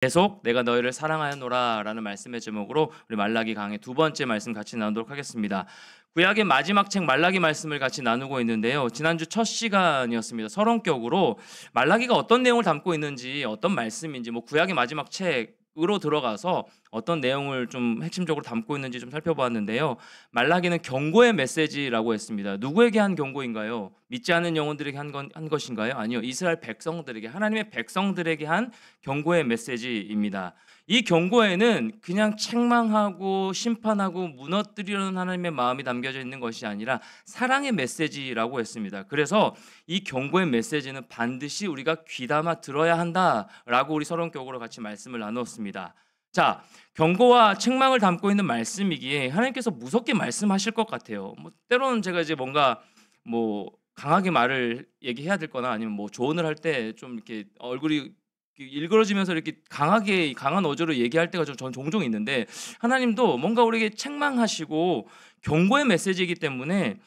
계속 내가 너희를 사랑하였노라 라는 말씀의 제목으로 우리 말라기 강의 두 번째 말씀 같이 나누도록 하겠습니다. 구약의 마지막 책 말라기 말씀을 같이 나누고 있는데요. 지난주 첫 시간이었습니다. 서론격으로 말라기가 어떤 내용을 담고 있는지, 어떤 말씀인지, 구약의 마지막 책으로 들어가서 어떤 내용을 좀 핵심적으로 담고 있는지 좀 살펴보았는데요. 말라기는 경고의 메시지라고 했습니다. 누구에게 한 경고인가요? 믿지 않는 영혼들에게 한 것인가요? 아니요. 이스라엘 백성들에게, 하나님의 백성들에게 한 경고의 메시지입니다. 이 경고에는 그냥 책망하고 심판하고 무너뜨리려는 하나님의 마음이 담겨져 있는 것이 아니라 사랑의 메시지라고 했습니다. 그래서 이 경고의 메시지는 반드시 우리가 귀담아 들어야 한다라고 우리 서론격으로 같이 말씀을 나누었습니다. 자, 경고와 책망을 담고 있는 말씀이기에 하나님께서 무섭게 말씀하실 것 같아요. 때로는 제가 이제 뭔가 강하게 말을 얘기해야 될 거나 아니면 조언을 할 때 좀 이렇게 얼굴이 일그러지면서 이렇게 강한 어조로 얘기할 때가 전 종종 있는데, 하나님도 뭔가 우리에게 책망하시고 경고의 메시지이기 때문에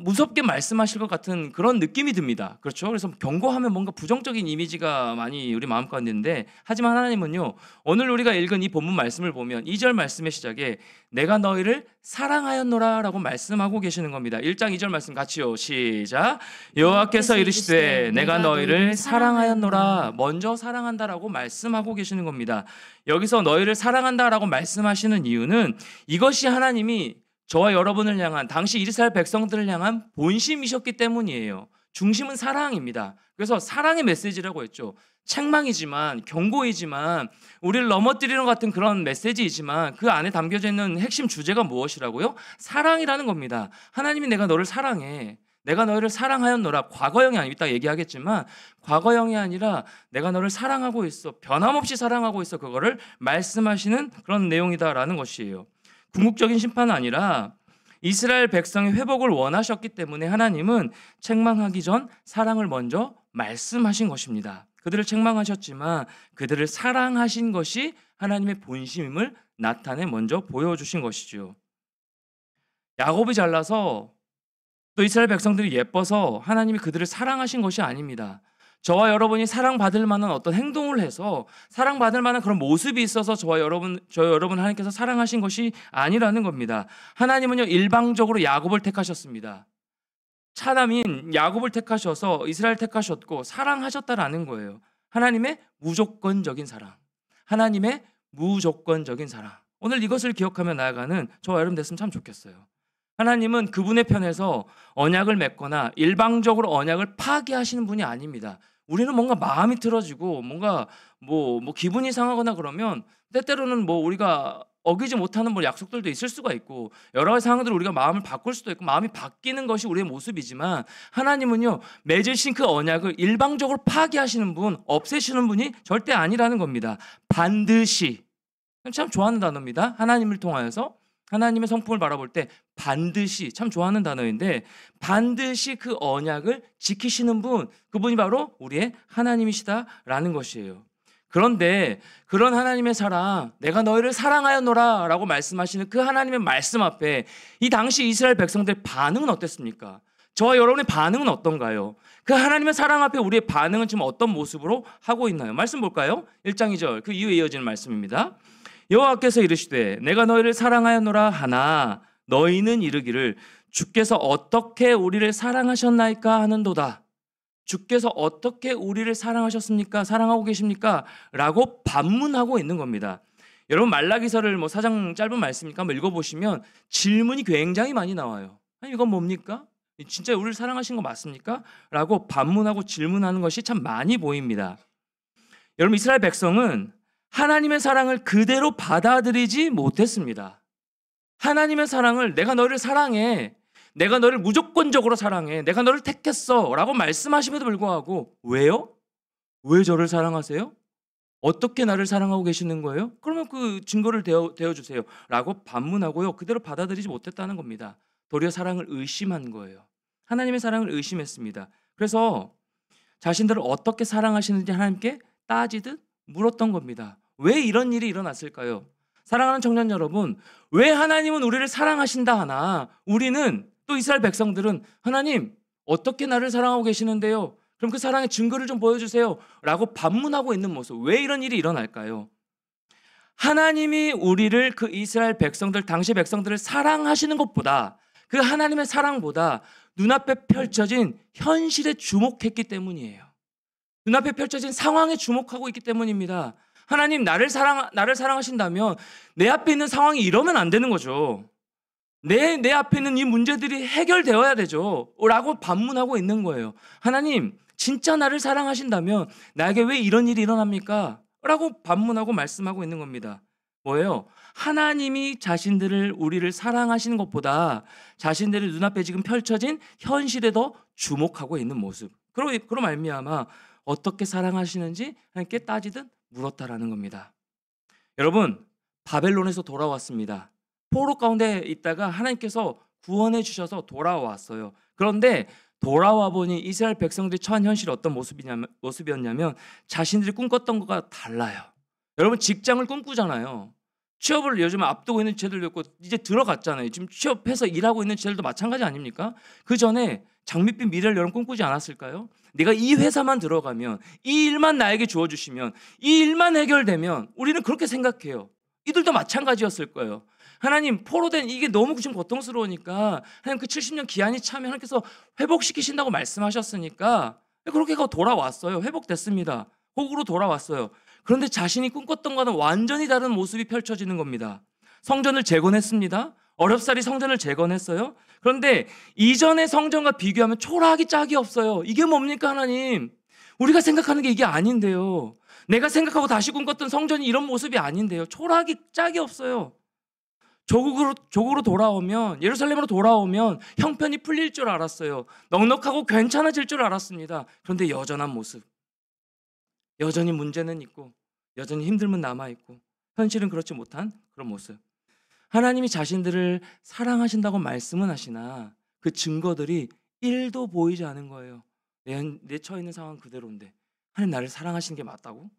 무섭게 말씀하실 것 같은 그런 느낌이 듭니다. 그렇죠? 그래서 경고하면 뭔가 부정적인 이미지가 많이 우리 마음 가운데 있는데, 하지만 하나님은요, 오늘 우리가 읽은 이 본문 말씀을 보면 2절 말씀의 시작에 내가 너희를 사랑하였노라 라고 말씀하고 계시는 겁니다. 1장 2절 말씀 같이요. 시작. 여호와께서 이르시되 내가 너희를 사랑하였노라. 먼저 사랑한다라고 말씀하고 계시는 겁니다. 여기서 너희를 사랑한다라고 말씀하시는 이유는 이것이 하나님이 저와 여러분을 향한, 당시 이스라엘 백성들을 향한 본심이셨기 때문이에요. 중심은 사랑입니다. 그래서 사랑의 메시지라고 했죠. 책망이지만, 경고이지만, 우리를 넘어뜨리는 것 같은 그런 메시지이지만 그 안에 담겨져 있는 핵심 주제가 무엇이라고요? 사랑이라는 겁니다. 하나님이 내가 너를 사랑해, 내가 너희를 사랑하였노라. 과거형이 아니고 이따 얘기하겠지만 과거형이 아니라 내가 너를 사랑하고 있어, 변함없이 사랑하고 있어, 그거를 말씀하시는 그런 내용이다라는 것이에요. 궁극적인 심판은 아니라 이스라엘 백성의 회복을 원하셨기 때문에 하나님은 책망하기 전 사랑을 먼저 말씀하신 것입니다. 그들을 책망하셨지만 그들을 사랑하신 것이 하나님의 본심임을 나타내 먼저 보여주신 것이죠. 야곱이 잘나서 또 이스라엘 백성들이 예뻐서 하나님이 그들을 사랑하신 것이 아닙니다. 저와 여러분이 사랑받을 만한 어떤 행동을 해서, 사랑받을 만한 그런 모습이 있어서 저 여러분 하나님께서 사랑하신 것이 아니라는 겁니다. 하나님은요, 일방적으로 야곱을 택하셨습니다. 차남인 야곱을 택하셔서 이스라엘 택하셨고 사랑하셨다라는 거예요. 하나님의 무조건적인 사랑, 하나님의 무조건적인 사랑. 오늘 이것을 기억하며 나아가는 저와 여러분 됐으면 참 좋겠어요. 하나님은 그분의 편에서 언약을 맺거나 일방적으로 언약을 파기하시는 분이 아닙니다. 우리는 뭔가 마음이 틀어지고 뭔가 기분이 상하거나 그러면 때때로는 우리가 어기지 못하는 약속들도 있을 수가 있고 여러 가지 상황들을 우리가 마음을 바꿀 수도 있고 마음이 바뀌는 것이 우리의 모습이지만, 하나님은요, 맺으신 그 언약을 일방적으로 파기하시는 분, 없애시는 분이 절대 아니라는 겁니다. 반드시, 참 좋아하는 단어입니다. 하나님을 통하여서 하나님의 성품을 바라볼 때 반드시, 참 좋아하는 단어인데, 반드시 그 언약을 지키시는 분, 그분이 바로 우리의 하나님이시다라는 것이에요. 그런데 그런 하나님의 사랑, 내가 너희를 사랑하였노라 라고 말씀하시는 그 하나님의 말씀 앞에 이 당시 이스라엘 백성들의 반응은 어땠습니까? 저와 여러분의 반응은 어떤가요? 그 하나님의 사랑 앞에 우리의 반응은 지금 어떤 모습으로 하고 있나요? 말씀 볼까요? 1장 2절, 그 이후에 이어지는 말씀입니다. 여호와께서 이르시되 내가 너희를 사랑하였노라 하나 너희는 이르기를 주께서 어떻게 우리를 사랑하셨나이까 하는도다. 주께서 어떻게 우리를 사랑하셨습니까? 사랑하고 계십니까? 라고 반문하고 있는 겁니다. 여러분, 말라기서를 4장 짧은 말씀이니까 한번 읽어보시면 질문이 굉장히 많이 나와요. 아니, 이건 뭡니까? 진짜 우리를 사랑하신 거 맞습니까? 라고 반문하고 질문하는 것이 참 많이 보입니다. 여러분, 이스라엘 백성은 하나님의 사랑을 그대로 받아들이지 못했습니다. 하나님의 사랑을, 내가 너를 사랑해, 내가 너를 무조건적으로 사랑해, 내가 너를 택했어 라고 말씀하심에도 불구하고 왜요? 왜 저를 사랑하세요? 어떻게 나를 사랑하고 계시는 거예요? 그러면 그 증거를 대어주세요 라고 반문하고요, 그대로 받아들이지 못했다는 겁니다. 도리어 사랑을 의심한 거예요. 하나님의 사랑을 의심했습니다. 그래서 자신들을 어떻게 사랑하시는지 하나님께 따지듯 물었던 겁니다. 왜 이런 일이 일어났을까요? 사랑하는 청년 여러분, 왜 하나님은 우리를 사랑하신다 하나 우리는, 또 이스라엘 백성들은 하나님 어떻게 나를 사랑하고 계시는데요? 그럼 그 사랑의 증거를 좀 보여주세요 라고 반문하고 있는 모습. 왜 이런 일이 일어날까요? 하나님이 우리를, 그 이스라엘 백성들, 당시 백성들을 사랑하시는 것보다, 그 하나님의 사랑보다 눈앞에 펼쳐진 현실에 주목했기 때문이에요. 눈앞에 펼쳐진 상황에 주목하고 있기 때문입니다. 하나님, 나를 사랑하신다면 내 앞에 있는 상황이 이러면 안 되는 거죠. 내 앞에 있는 이 문제들이 해결되어야 되죠 라고 반문하고 있는 거예요. 하나님, 진짜 나를 사랑하신다면 나에게 왜 이런 일이 일어납니까? 라고 반문하고 말씀하고 있는 겁니다. 뭐예요? 하나님이 우리를 사랑하시는 것보다 자신들의 눈앞에 지금 펼쳐진 현실에 더 주목하고 있는 모습. 그로 말미암아 어떻게 사랑하시는지 하나님께 따지듯 물었다라는 겁니다. 여러분, 바벨론에서 돌아왔습니다. 포로 가운데 있다가 하나님께서 구원해 주셔서 돌아왔어요. 그런데 돌아와 보니 이스라엘 백성들이 처한 현실이 어떤 모습이었냐면 자신들이 꿈꿨던 것과 달라요. 여러분, 직장을 꿈꾸잖아요. 취업을 요즘 앞두고 있는 지체들도 있고 이제 들어갔잖아요. 지금 취업해서 일하고 있는 지체들도 마찬가지 아닙니까? 그 전에 장밋빛 미래를 여러분 꿈꾸지 않았을까요? 내가 이 회사만 들어가면, 이 일만 나에게 주어주시면, 이 일만 해결되면, 우리는 그렇게 생각해요. 이들도 마찬가지였을 거예요. 하나님, 포로된 이게 너무 지금 고통스러우니까 하나님, 그 70년 기한이 차면 하나님께서 회복시키신다고 말씀하셨으니까 그렇게 돌아왔어요. 회복됐습니다. 복으로 돌아왔어요. 그런데 자신이 꿈꿨던 것과는 완전히 다른 모습이 펼쳐지는 겁니다. 성전을 재건했습니다. 어렵사리 성전을 재건했어요. 그런데 이전의 성전과 비교하면 초라하기 짝이 없어요. 이게 뭡니까, 하나님? 우리가 생각하는 게 이게 아닌데요. 내가 생각하고 다시 꿈꿨던 성전이 이런 모습이 아닌데요. 초라하기 짝이 없어요. 조국으로 돌아오면, 예루살렘으로 돌아오면 형편이 풀릴 줄 알았어요. 넉넉하고 괜찮아질 줄 알았습니다. 그런데 여전한 모습, 여전히 문제는 있고 여전히 힘듦은 남아있고 현실은 그렇지 못한 그런 모습. 하나님이 자신들을 사랑하신다고 말씀은 하시나 그 증거들이 1도 보이지 않은 거예요. 내 처해 있는 상황 그대로인데 하나님, 나를 사랑하시는 게 맞다고?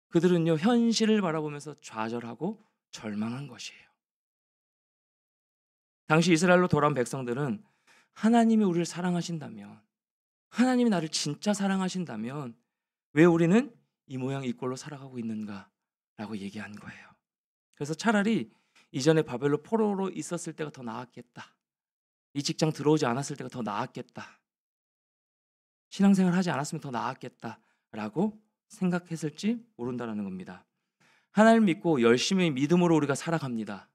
그들은요, 현실을 바라보면서 좌절하고 절망한 것이에요. 당시 이스라엘로 돌아온 백성들은 하나님이 우리를 사랑하신다면, 하나님이 나를 진짜 사랑하신다면 왜 우리는 이 모양 이 꼴로 살아가고 있는가 라고 얘기한 거예요. 그래서 차라리 이전에 바벨론 포로로 있었을 때가 더 나았겠다. 이 직장 들어오지 않았을 때가 더 나았겠다. 신앙생활 하지 않았으면 더 나았겠다라고 생각했을지 모른다라는 겁니다. 하나님을 믿고 열심히 믿음으로 우리가 살아갑니다.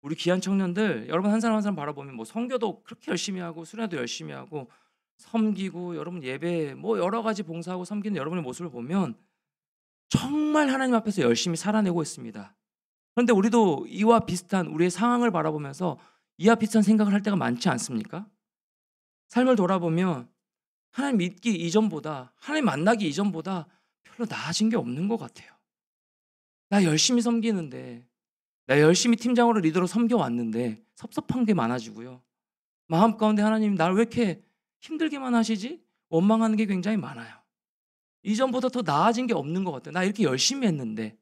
우리 귀한 청년들, 여러분 한 사람 한 사람 바라보면 뭐 선교도 그렇게 열심히 하고 수련회도 열심히 하고 섬기고, 여러분 예배 뭐 여러 가지 봉사하고 섬기는 여러분의 모습을 보면 정말 하나님 앞에서 열심히 살아내고 있습니다. 그런데 우리도 이와 비슷한 우리의 상황을 바라보면서 이와 비슷한 생각을 할 때가 많지 않습니까? 삶을 돌아보면 하나님 믿기 이전보다, 하나님 만나기 이전보다 별로 나아진 게 없는 것 같아요. 나 열심히 섬기는데, 나 열심히 팀장으로 리더로 섬겨왔는데 섭섭한 게 많아지고요. 마음 가운데 하나님, 나를 왜 이렇게 힘들게만 하시지? 원망하는 게 굉장히 많아요. 이전보다 더 나아진 게 없는 것 같아요. 나 이렇게 열심히 했는데.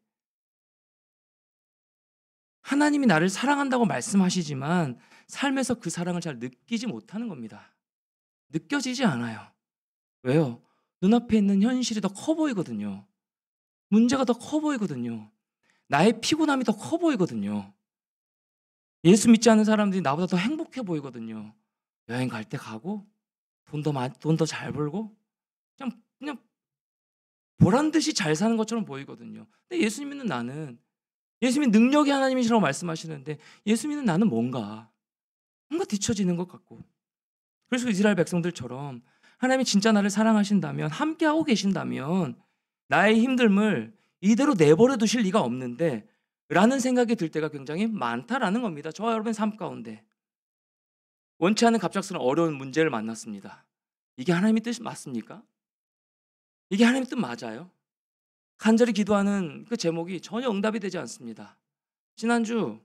하나님이 나를 사랑한다고 말씀하시지만 삶에서 그 사랑을 잘 느끼지 못하는 겁니다. 느껴지지 않아요. 왜요? 눈앞에 있는 현실이 더 커 보이거든요. 문제가 더 커 보이거든요. 나의 피곤함이 더 커 보이거든요. 예수 믿지 않는 사람들이 나보다 더 행복해 보이거든요. 여행 갈 때 가고 돈 더 잘 벌고 그냥 보란 듯이 잘 사는 것처럼 보이거든요. 근데 예수 믿는 나는, 예수 믿는 능력이 하나님이시라고 말씀하시는데 예수 믿는 나는 뭔가 뒤처지는 것 같고. 그래서 이스라엘 백성들처럼 하나님이 진짜 나를 사랑하신다면, 함께하고 계신다면 나의 힘듦을 이대로 내버려 두실 리가 없는데 라는 생각이 들 때가 굉장히 많다라는 겁니다. 저와 여러분의 삶 가운데 원치 않은 갑작스러운 어려운 문제를 만났습니다. 이게 하나님의 뜻이 맞습니까? 이게 하나님의 뜻 맞아요? 간절히 기도하는 그 제목이 전혀 응답이 되지 않습니다. 지난주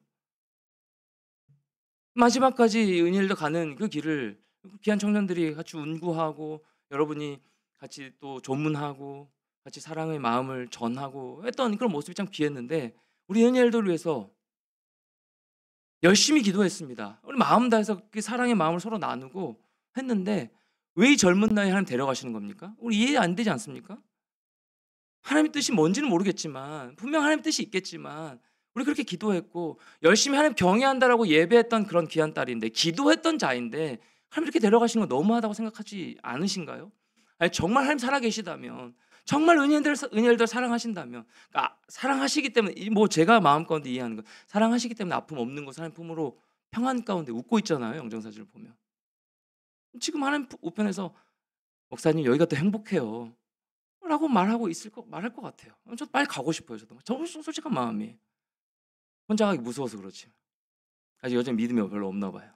마지막까지 은혜일도 가는 그 길을 귀한 청년들이 같이 운구하고, 여러분이 같이 또 조문하고 같이 사랑의 마음을 전하고 했던 그런 모습이 참 귀했는데, 우리 은혜일도를 위해서 열심히 기도했습니다. 우리 마음 다해서 그 사랑의 마음을 서로 나누고 했는데 왜 이 젊은 나이에 하나님 데려가시는 겁니까? 우리 이해 안 되지 않습니까? 하나님의 뜻이 뭔지는 모르겠지만 분명 하나님의 뜻이 있겠지만 우리 그렇게 기도했고 열심히 하나님 경외한다라고 예배했던 그런 귀한 딸인데 기도했던 자인데 하나님 이렇게 데려가시는 건 너무하다고 생각하지 않으신가요? 아니, 정말 하나님 살아계시다면 정말 은혜를 사랑하신다면 그러니까 사랑하시기 때문에 뭐 제가 마음가운데 이해하는 건 사랑하시기 때문에 아픔 없는 것 하나님 품으로 평안 가운데 웃고 있잖아요. 영정사진을 보면 지금 하나님 우편에서 목사님 여기가 더 행복해요 라고 말할 것 같아요. 저 빨리 가고 싶어요. 저도 솔직한 마음이 혼자 가기 무서워서 그렇지 아직 여전히 믿음이 별로 없나 봐요.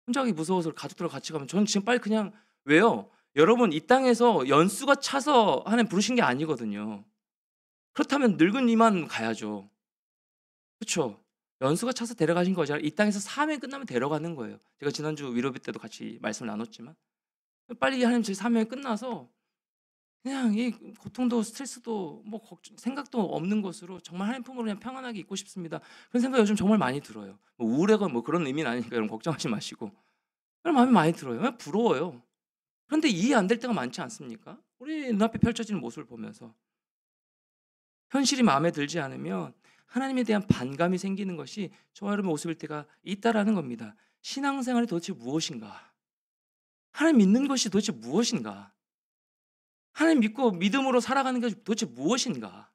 혼자 가기 무서워서 가족들과 같이 가면 저는 지금 빨리 그냥 왜요? 여러분 이 땅에서 연수가 차서 하나님 부르신 게 아니거든요. 그렇다면 늙은 이만 가야죠. 그렇죠? 연수가 차서 데려가신 거지 이 땅에서 사명이 끝나면 데려가는 거예요. 제가 지난주 위로비 때도 같이 말씀을 나눴지만 빨리 하나님 제 사명이 끝나서 그냥 이 고통도 스트레스도 뭐 생각도 없는 것으로 정말 하나님 품으로 그냥 평안하게 있고 싶습니다. 그런 생각 요즘 정말 많이 들어요. 뭐 우울해가 뭐 그런 의미는 아니니까 여러분 걱정하지 마시고 그런 마음이 많이 들어요. 부러워요. 그런데 이해 안 될 때가 많지 않습니까? 우리 눈앞에 펼쳐지는 모습을 보면서 현실이 마음에 들지 않으면 하나님에 대한 반감이 생기는 것이 저와 여러분의 모습일 때가 있다라는 겁니다. 신앙생활이 도대체 무엇인가? 하나님 믿는 것이 도대체 무엇인가? 하나님 믿고 믿음으로 살아가는 것이 도대체 무엇인가?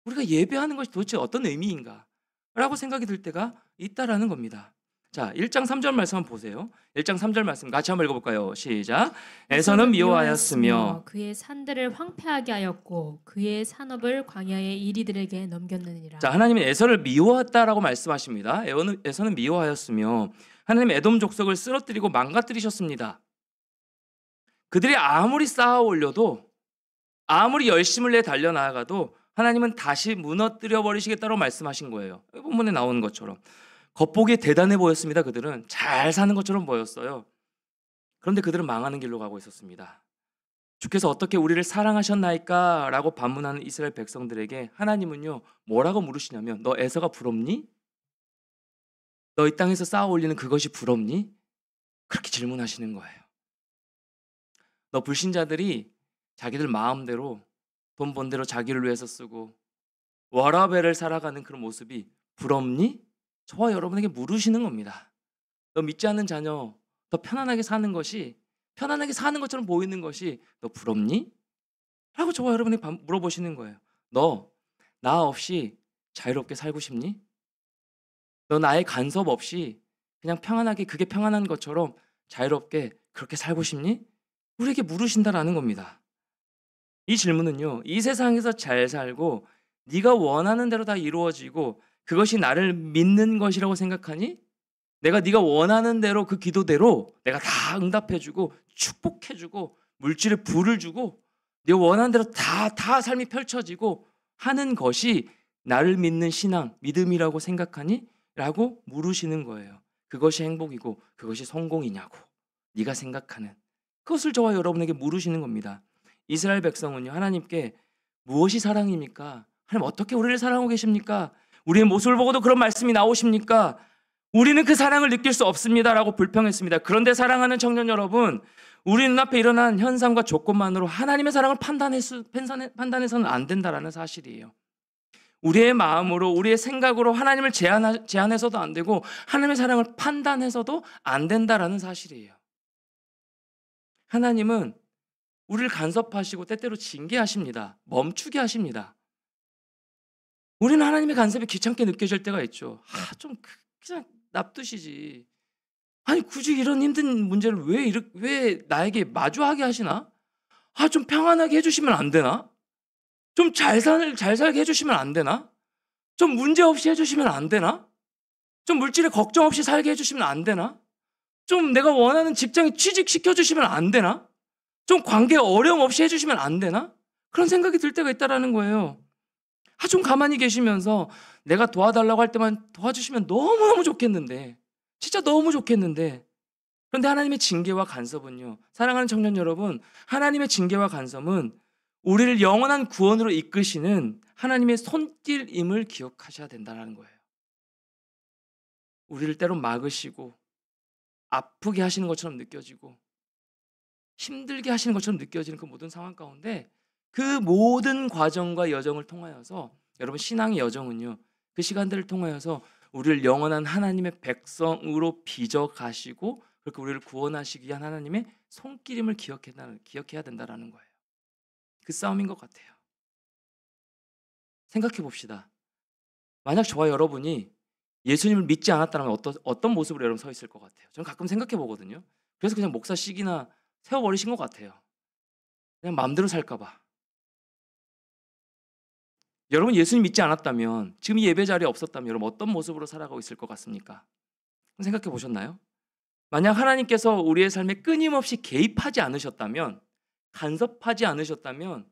우리가 예배하는 것이 도대체 어떤 의미인가? 라고 생각이 들 때가 있다라는 겁니다. 자, 1장 3절 말씀 한번 보세요. 1장 3절 말씀 같이 한번 읽어볼까요? 시작. 에서는 미워하였으며 그의 산들을 황폐하게 하였고 그의 산업을 광야의 이리들에게 넘겼느니라. 자, 하나님은 에서를 미워했다라고 말씀하십니다. 에서는 미워하였으며 하나님 에돔 족속을 쓰러뜨리고 망가뜨리셨습니다. 그들이 아무리 쌓아 올려도 아무리 열심을 내 달려나가도 하나님은 다시 무너뜨려 버리시겠다고 말씀하신 거예요. 본문에 나오는 것처럼 겉보기에 대단해 보였습니다. 그들은 잘 사는 것처럼 보였어요. 그런데 그들은 망하는 길로 가고 있었습니다. 주께서 어떻게 우리를 사랑하셨나이까? 라고 반문하는 이스라엘 백성들에게 하나님은요 뭐라고 물으시냐면 너 에서가 부럽니? 너 이 땅에서 쌓아 올리는 그것이 부럽니? 그렇게 질문하시는 거예요. 너 불신자들이 자기들 마음대로 돈 번 대로 자기를 위해서 쓰고 워라벨을 살아가는 그런 모습이 부럽니? 저와 여러분에게 물으시는 겁니다. 너 믿지 않는 자녀 더 편안하게 사는 것처럼 보이는 것이 너 부럽니? 라고 저와 여러분이 물어보시는 거예요. 너 나 없이 자유롭게 살고 싶니? 너 나의 간섭 없이 그냥 평안하게 그게 평안한 것처럼 자유롭게 그렇게 살고 싶니? 우리에게 물으신다라는 겁니다. 이 질문은요. 이 세상에서 잘 살고 네가 원하는 대로 다 이루어지고 그것이 나를 믿는 것이라고 생각하니? 내가 네가 원하는 대로 그 기도대로 내가 다 응답해주고 축복해주고 물질에 불을 주고 네가 원하는 대로 다 삶이 펼쳐지고 하는 것이 나를 믿는 신앙, 믿음이라고 생각하니? 라고 물으시는 거예요. 그것이 행복이고 그것이 성공이냐고 네가 생각하는 그것을 저와 여러분에게 물으시는 겁니다. 이스라엘 백성은요 하나님께 무엇이 사랑입니까? 하나님 어떻게 우리를 사랑하고 계십니까? 우리의 모습을 보고도 그런 말씀이 나오십니까? 우리는 그 사랑을 느낄 수 없습니다라고 불평했습니다. 그런데 사랑하는 청년 여러분, 우리 눈앞에 일어난 현상과 조건만으로 하나님의 사랑을 판단해서는 안 된다라는 사실이에요. 우리의 마음으로 우리의 생각으로 하나님을 제한해서도 안 되고 하나님의 사랑을 판단해서도 안 된다라는 사실이에요. 하나님은 우리를 간섭하시고 때때로 징계하십니다. 멈추게 하십니다. 우리는 하나님의 간섭이 귀찮게 느껴질 때가 있죠. 좀 그냥 납두시지. 아니 굳이 이런 힘든 문제를 왜 나에게 마주하게 하시나? 좀 평안하게 해주시면 안 되나? 좀 잘 살게 해주시면 안 되나? 좀 문제 없이 해주시면 안 되나? 좀 물질에 걱정 없이 살게 해주시면 안 되나? 좀 내가 원하는 직장에 취직시켜 주시면 안 되나? 좀 관계에 어려움 없이 해주시면 안 되나? 그런 생각이 들 때가 있다라는 거예요. 좀 가만히 계시면서 내가 도와달라고 할 때만 도와주시면 너무너무 좋겠는데 진짜 너무 좋겠는데 그런데 하나님의 징계와 간섭은요 사랑하는 청년 여러분 하나님의 징계와 간섭은 우리를 영원한 구원으로 이끄시는 하나님의 손길임을 기억하셔야 된다는 거예요. 우리를 때로 막으시고 아프게 하시는 것처럼 느껴지고 힘들게 하시는 것처럼 느껴지는 그 모든 상황 가운데 그 모든 과정과 여정을 통하여서 여러분 신앙의 여정은요. 그 시간들을 통하여서 우리를 영원한 하나님의 백성으로 빚어 가시고 그렇게 우리를 구원하시기 위한 하나님의 손길임을 기억해야 된다라는 거예요. 그 싸움인 것 같아요. 생각해 봅시다. 만약 저와 여러분이 예수님을 믿지 않았다면 어떤 모습으로 여러분 서 있을 것 같아요? 저는 가끔 생각해 보거든요. 그래서 그냥 목사식이나 세워버리신 것 같아요. 그냥 마음대로 살까 봐. 여러분 예수님 믿지 않았다면 지금 이 예배 자리에 없었다면 여러분 어떤 모습으로 살아가고 있을 것 같습니까? 생각해 보셨나요? 만약 하나님께서 우리의 삶에 끊임없이 개입하지 않으셨다면 간섭하지 않으셨다면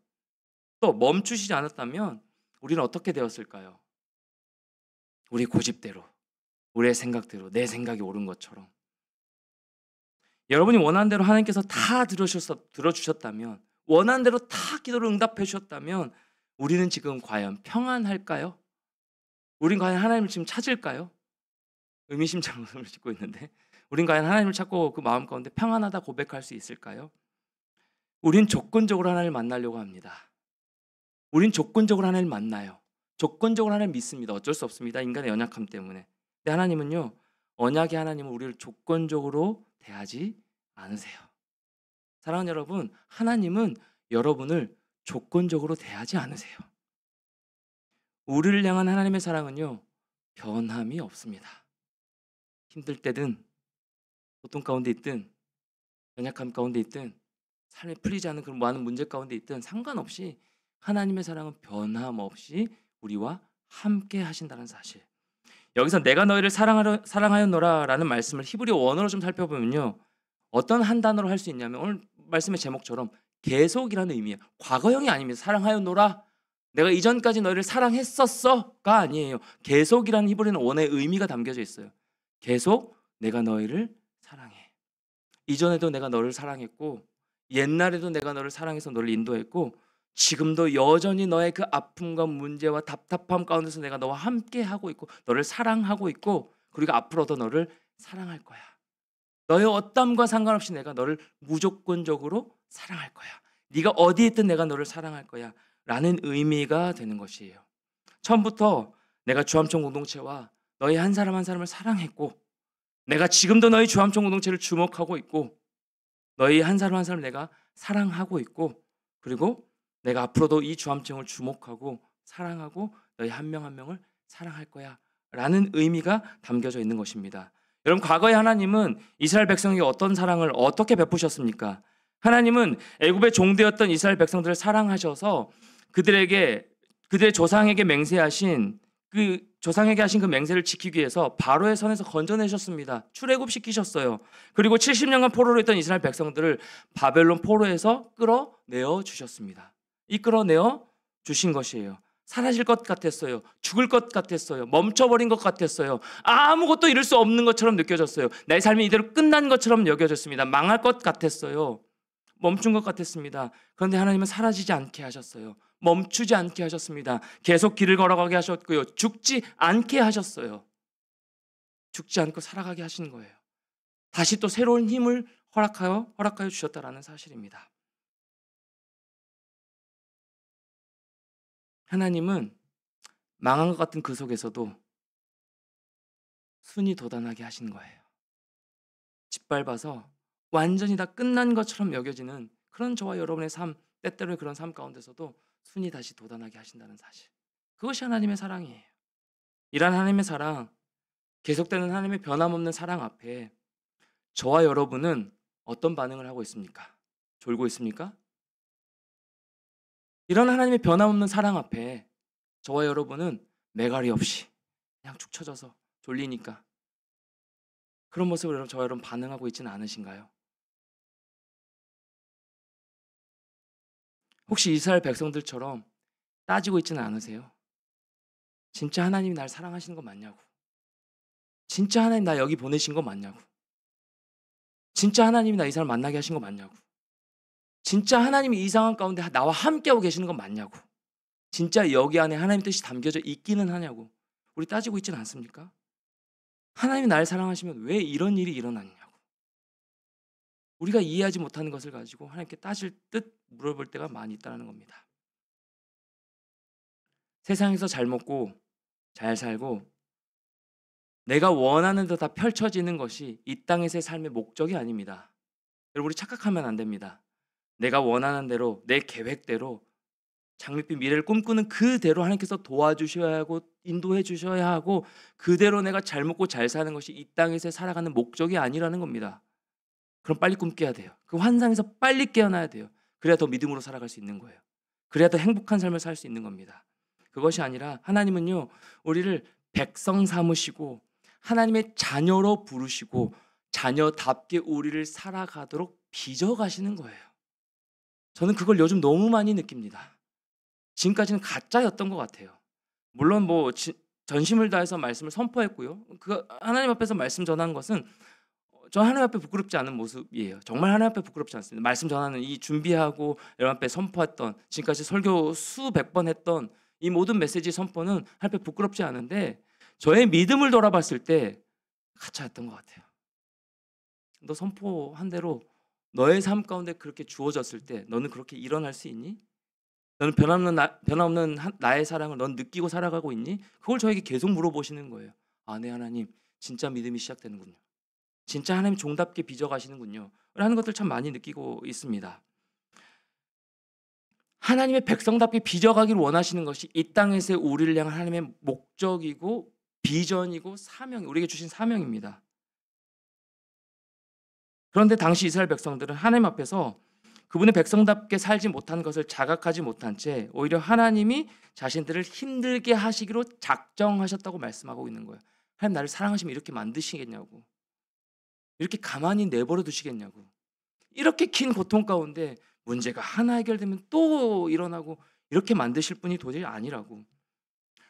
또 멈추시지 않았다면 우리는 어떻게 되었을까요? 우리 고집대로 우리의 생각대로 내 생각이 옳은 것처럼 여러분이 원하는 대로 하나님께서 다 들어주셨다면 원하는 대로 다 기도를 응답해 주셨다면 우리는 지금 과연 평안할까요? 우린 과연 하나님을 지금 찾을까요? 의미심장한 웃음을 짓고 있는데 우린 과연 하나님을 찾고 그 마음 가운데 평안하다 고백할 수 있을까요? 우린 조건적으로 하나님을 만나려고 합니다. 우린 조건적으로 하나님을 만나요. 조건적으로 하나님을 믿습니다. 어쩔 수 없습니다. 인간의 연약함 때문에. 근데 하나님은요. 언약의 하나님은 우리를 조건적으로 대하지 않으세요. 사랑하는 여러분, 하나님은 여러분을 조건적으로 대하지 않으세요. 우리를 향한 하나님의 사랑은요. 변함이 없습니다. 힘들 때든 고통 가운데 있든 연약함 가운데 있든 삶이 풀리지 않은 그런 많은 문제 가운데 있든 상관없이 하나님의 사랑은 변함없이 우리와 함께 하신다는 사실. 여기서 내가 너희를 사랑하였노라라는 말씀을 히브리어 원어로 좀 살펴보면요. 어떤 한 단어로 할 수 있냐면 오늘 말씀의 제목처럼 계속이라는 의미예요. 과거형이 아닙니다. 사랑하였노라. 내가 이전까지 너희를 사랑했었어가 아니에요. 계속이라는 히브리어는 원어의 의미가 담겨져 있어요. 계속 내가 너희를 사랑해. 이전에도 내가 너를 사랑했고 옛날에도 내가 너를 사랑해서 너를 인도했고 지금도 여전히 너의 그 아픔과 문제와 답답함 가운데서 내가 너와 함께 하고 있고 너를 사랑하고 있고 그리고 앞으로도 너를 사랑할 거야. 너의 어떠함과 상관없이 내가 너를 무조건적으로 사랑할 거야. 네가 어디에 있든 내가 너를 사랑할 거야 라는 의미가 되는 것이에요. 처음부터 내가 주암청 공동체와 너희 한 사람 한 사람을 사랑했고 내가 지금도 너희 주암청 공동체를 주목하고 있고 너희 한 사람 한 사람을 내가 사랑하고 있고 그리고 내가 앞으로도 이 주암청을 주목하고 사랑하고 너희 한 명 한 명을 사랑할 거야 라는 의미가 담겨져 있는 것입니다. 여러분 과거에 하나님은 이스라엘 백성에게 어떤 사랑을 어떻게 베푸셨습니까? 하나님은 애굽의 종되었던 이스라엘 백성들을 사랑하셔서 그들의 조상에게 맹세하신 조상에게 하신 그 맹세를 지키기 위해서 바로의 손에서 건져내셨습니다. 출애굽시키셨어요. 그리고 70년간 포로로 있던 이스라엘 백성들을 바벨론 포로에서 끌어내어 주셨습니다. 이끌어내어 주신 것이에요. 사라질 것 같았어요. 죽을 것 같았어요. 멈춰버린 것 같았어요. 아무것도 이룰 수 없는 것처럼 느껴졌어요. 내 삶이 이대로 끝난 것처럼 여겨졌습니다. 망할 것 같았어요. 멈춘 것 같았습니다. 그런데 하나님은 사라지지 않게 하셨어요. 멈추지 않게 하셨습니다. 계속 길을 걸어가게 하셨고요. 죽지 않게 하셨어요. 죽지 않고 살아가게 하신 거예요. 다시 또 새로운 힘을 허락하여 주셨다라는 사실입니다. 하나님은 망한 것 같은 그 속에서도 순이 돋아나게 하신 거예요. 짓밟아서 완전히 다 끝난 것처럼 여겨지는 그런 저와 여러분의 삶, 때때로의 그런 삶 가운데서도 순이 다시 돋아나게 하신다는 사실. 그것이 하나님의 사랑이에요. 이런 하나님의 사랑, 계속되는 하나님의 변함없는 사랑 앞에 저와 여러분은 어떤 반응을 하고 있습니까? 졸고 있습니까? 이런 하나님의 변함없는 사랑 앞에 저와 여러분은 매갈이 없이 그냥 축 처져서 졸리니까 그런 모습으로 저와 여러분 반응하고 있지는 않으신가요? 혹시 이스라엘 백성들처럼 따지고 있지는 않으세요? 진짜 하나님이 날 사랑하시는 거 맞냐고? 진짜 하나님 나 여기 보내신 거 맞냐고? 진짜 하나님이 나 이 사람 만나게 하신 거 맞냐고? 진짜 하나님이 이 상황 가운데 나와 함께하고 계시는 거 맞냐고? 진짜 여기 안에 하나님 뜻이 담겨져 있기는 하냐고? 우리 따지고 있지는 않습니까? 하나님이 날 사랑하시면 왜 이런 일이 일어났냐고? 우리가 이해하지 못하는 것을 가지고 하나님께 따질 듯 물어볼 때가 많이 있다는 겁니다. 세상에서 잘 먹고 잘 살고 내가 원하는 대로 다 펼쳐지는 것이 이 땅에서의 삶의 목적이 아닙니다. 여러분, 우리 착각하면 안 됩니다. 내가 원하는 대로 내 계획대로 장밋빛 미래를 꿈꾸는 그대로 하나님께서 도와주셔야 하고 인도해 주셔야 하고 그대로 내가 잘 먹고 잘 사는 것이 이 땅에서 살아가는 목적이 아니라는 겁니다. 그럼 빨리 꿈꿔야 돼요. 그 환상에서 빨리 깨어나야 돼요. 그래야 더 믿음으로 살아갈 수 있는 거예요. 그래야 더 행복한 삶을 살 수 있는 겁니다. 그것이 아니라 하나님은요, 우리를 백성 삼으시고 하나님의 자녀로 부르시고 자녀답게 우리를 살아가도록 빚어가시는 거예요. 저는 그걸 요즘 너무 많이 느낍니다. 지금까지는 가짜였던 것 같아요. 물론 뭐 전심을 다해서 말씀을 선포했고요. 그 하나님 앞에서 말씀 전하는 것은 저 하나님 앞에 부끄럽지 않은 모습이에요. 정말 하나님 앞에 부끄럽지 않습니다. 말씀 전하는 이 준비하고 여러분 앞에 선포했던 지금까지 설교 수백 번 했던 이 모든 메시지 선포는 하나님 앞에 부끄럽지 않은데 저의 믿음을 돌아봤을 때 가짜였던 것 같아요. 너 선포한 대로 너의 삶 가운데 그렇게 주어졌을 때 너는 그렇게 일어날 수 있니? 너는 변함없는 나의 사랑을 넌 느끼고 살아가고 있니? 그걸 저에게 계속 물어보시는 거예요. 아, 네 하나님, 진짜 믿음이 시작되는군요. 진짜 하나님 종답게 빚어가시는군요. 라는 것들 참 많이 느끼고 있습니다. 하나님의 백성답게 빚어가기를 원하시는 것이 이 땅에서의 우리를 향한 하나님의 목적이고 비전이고 사명, 우리에게 주신 사명입니다. 그런데 당시 이스라엘 백성들은 하나님 앞에서 그분의 백성답게 살지 못한 것을 자각하지 못한 채 오히려 하나님이 자신들을 힘들게 하시기로 작정하셨다고 말씀하고 있는 거예요. 하나님 나를 사랑하시면 이렇게 만드시겠냐고. 이렇게 가만히 내버려 두시겠냐고. 이렇게 긴 고통 가운데 문제가 하나 해결되면 또 일어나고 이렇게 만드실 분이 도저히 아니라고.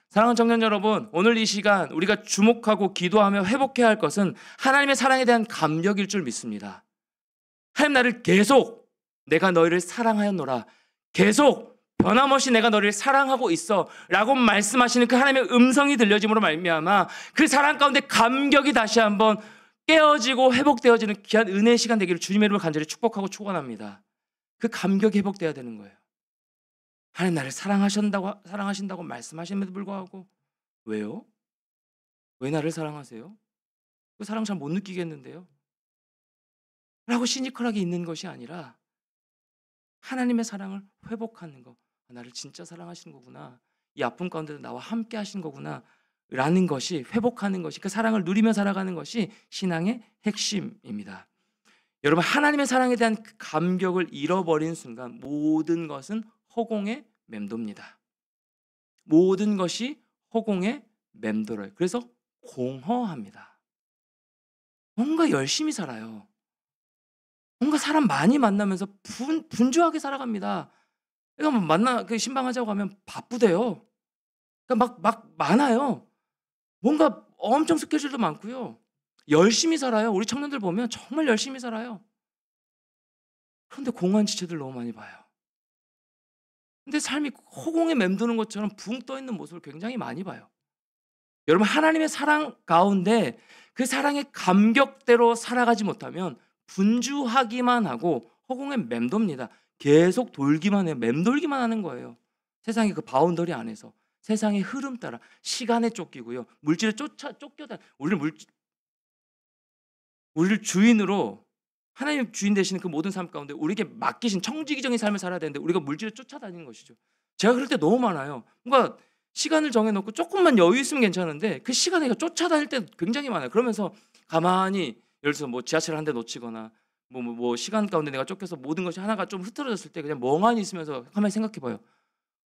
사랑하는 청년 여러분, 오늘 이 시간 우리가 주목하고 기도하며 회복해야 할 것은 하나님의 사랑에 대한 감격일 줄 믿습니다. 하나님 나를 계속 내가 너희를 사랑하였노라, 계속 변함없이 내가 너를 사랑하고 있어 라고 말씀하시는 그 하나님의 음성이 들려짐으로 말미암아 그 사랑 가운데 감격이 다시 한번 깨어지고 회복되어지는 귀한 은혜의 시간 되기를 주님의 이름으로 간절히 축복하고 축원합니다. 그 감격이 회복돼야 되는 거예요. 하나님 나를 사랑하신다고 말씀하심에도 불구하고 왜요? 왜 나를 사랑하세요? 그 사랑 잘 못 느끼겠는데요? 라고 시니컬하게 있는 것이 아니라 하나님의 사랑을 회복하는 거. 나를 진짜 사랑하시는 거구나. 이 아픔 가운데도 나와 함께 하신 거구나 라는 것이, 회복하는 것이, 그 사랑을 누리며 살아가는 것이 신앙의 핵심입니다. 여러분, 하나님의 사랑에 대한 그 감격을 잃어버린 순간 모든 것은 허공에 맴돕니다. 모든 것이 허공에 맴돌아요. 그래서 공허합니다. 뭔가 열심히 살아요. 뭔가 사람 많이 만나면서 분주하게 살아갑니다. 그러니까 그 신방하자고 하면 바쁘대요. 그러니까 막 많아요. 뭔가 엄청 스케줄도 많고요. 열심히 살아요. 우리 청년들 보면 정말 열심히 살아요. 그런데 공허한 지체들 너무 많이 봐요. 근데 삶이 허공에 맴도는 것처럼 붕 떠 있는 모습을 굉장히 많이 봐요. 여러분, 하나님의 사랑 가운데 그 사랑의 감격대로 살아가지 못하면 분주하기만 하고 허공에 맴돕니다. 계속 돌기만 해요. 맴돌기만 하는 거예요. 세상의 그 바운더리 안에서 세상의 흐름 따라 시간에 쫓기고요. 물질에 쫓겨다 우리를 주인으로 하나님 주인 되시는 그 모든 삶 가운데 우리에게 맡기신 청지기적인 삶을 살아야 되는데 우리가 물질을 쫓아다니는 것이죠. 제가 그럴 때 너무 많아요. 뭔가 시간을 정해놓고 조금만 여유 있으면 괜찮은데 그 시간에 쫓아다닐 때 굉장히 많아요. 그러면서 가만히 예를 들어서 뭐 지하철 한 대 놓치거나 뭐 시간 가운데 내가 쫓겨서 모든 것이 하나가 좀 흐트러졌을 때 그냥 멍하니 있으면서 가만히 생각해봐요.